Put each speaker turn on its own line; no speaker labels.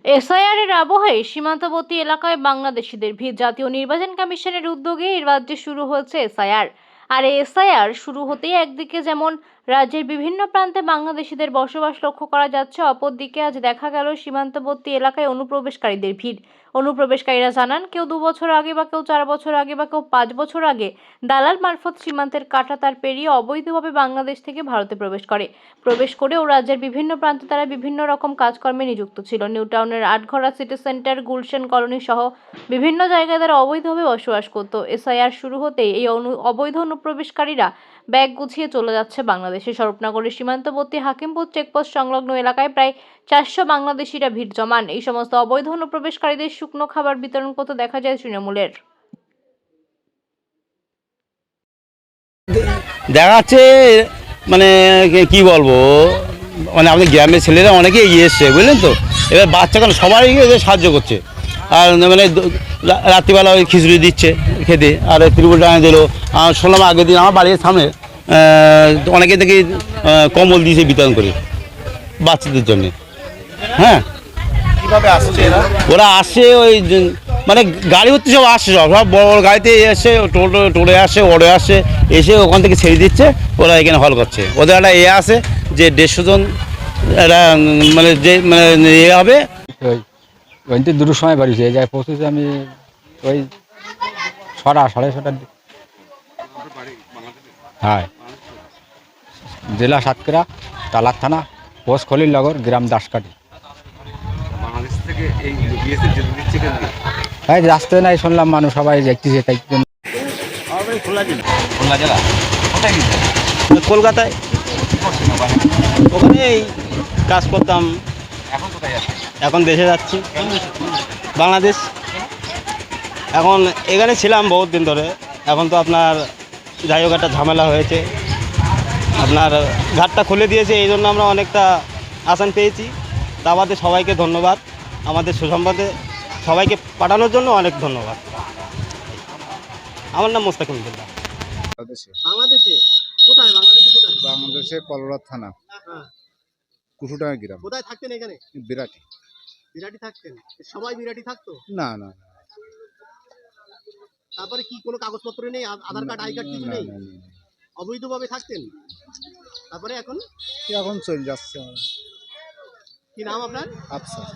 SIR এর আবহে সীমান্তবর্তী এলাকায় বাংলাদেশিদের ভিড়। জাতীয় নির্বাচন কমিশনের উদ্যোগে এই রাজ্যে শুরু হয়েছে এসআইআর। আর এই এসআইআর শুরু হতেই একদিকে যেমন রাজ্যের বিভিন্ন প্রান্তে বাংলাদেশিদের বসবাস লক্ষ্য করা যাচ্ছে, অপরদিকে আজ দেখা গেল সীমান্তবর্তী এলাকায় অনুপ্রবেশকারীদের ভিড়। অনুপ্রবেশকারীরা জানান, কেউ 2 বছর আগে বা কেউ 4 বছর আগে বা কেউ 5 বছর আগে দালাল মারফত সীমান্তের কাঁটাতার পেরিয়ে অবৈধভাবে বাংলাদেশ থেকে ভারতে প্রবেশ করে ও রাজ্যের বিভিন্ন প্রান্তে তারা বিভিন্ন রকম কাজকর্মে নিযুক্ত ছিল। নিউ টাউনের Atghara city centre, Gulshan colony সহ বিভিন্ন জায়গায় তারা অবৈধভাবে বসবাস করত। এসআইআর শুরু হতেই এই অবৈধ অনুপ্রবেশকারীরা ব্যাগ গুছিয়ে চলে যাচ্ছে বাংলাদেশে। স্বরূপনগরের সীমান্তবর্তী হাকিমপুর চেকপোস্ট সংলগ্ন এলাকায় প্রায় 400 বাংলাদেশিরা ভিড় জমান। এই সমস্ত অবৈধ অনুপ্রবেশকারীদের শুকনো খাবার বিতরণ করতে দেখা যায় তৃণমূলের।
দেখাচ্ছে মানে কি বলবো, মানে আমাদের গ্রামের ছেলেরা অনেকে এগিয়ে এসছে, বুঝলেন তো। এবার বাচ্চা কেন সবাই এদের সাহায্য করছে। আর মানে রাত্রিবেলা ওই খিচুড়ি দিচ্ছে খেতে, আর ত্রিপুল টাকা দিল। শুনলাম আগের দিন আমার বাড়ির সামনে অনেকে থেকে কম্বল দিয়েছে বিতরণ করে বাচ্চাদের জন্যে। হ্যাঁ,
কিভাবে আসছে
ওরা আসছে ওই মানে গাড়ি হচ্ছে, সব আসছে, সব বড় বড় গাড়িতে এসে টোলে আসে, ওড়ে আসে, এসে ওখান থেকে ছেড়ে দিচ্ছে। ওরা এখানে হল করছে। ওদের একটা আছে যে 150 জন একটা মানে যে মানে হবে।
ওই দুটোর সময় বাড়ি হয়ে যায়, পৌঁছেছে আমি ওই 6টা 6:30টার দিকে। হ্যাঁ, জেলা সাতক্ষীরা, তালার থানা, পোস্ট খলিলনগর, গ্রাম দাসকাঠি।
বাংলাদেশ থেকে এই বিএসএফ যেতে দিচ্ছে কেন?
তাই রাস্তায় নাই শুনলাম মানুষ সবাই দেখতেছে, তাই জন্য।
খোলা
জেলা কোথায় গেছে?
কলকাতায় ওখানে এই কাজ করতাম।
এখন কোথায় যাচ্ছে?
এখন দেশে যাচ্ছি, বাংলাদেশ। এখন এখানে ছিলাম বহুত দিন ধরে। এখন তো আপনার যাই হোক একটা ঝামেলা হয়েছে, আপনার ঘাটটা খুলে দিয়েছে, এই জন্য আমরা অনেকটা আসান পেয়েছি। তা আমাদের সবাইকে ধন্যবাদ, আমাদের সুসংবাদে সবাইকে পাঠানোর জন্য অনেক ধন্যবাদ। আমার নাম মোস্তাকিম বিল্লাহ।
বাংলাদেশে কোথায়?
বাংলাদেশে কলরা থানা,
হ্যাঁ।
কুসুডাঙ্গা গ্রাম।
কোথায় থাকতেন এখানে?
বিরাটি।
বিরাটি থাকতেন? সবাই বিরাটি থাকতো?
না না না,
তারপরে কি কোনো কাগজপত্র নেই? আধার কার্ড, আই কার্ড কিছু নেই?
না, না, না।
অবৈধভাবে থাকতেন? তারপরে এখন
এখন চলে যাচ্ছে।
কি নাম আপনার?
আফসার।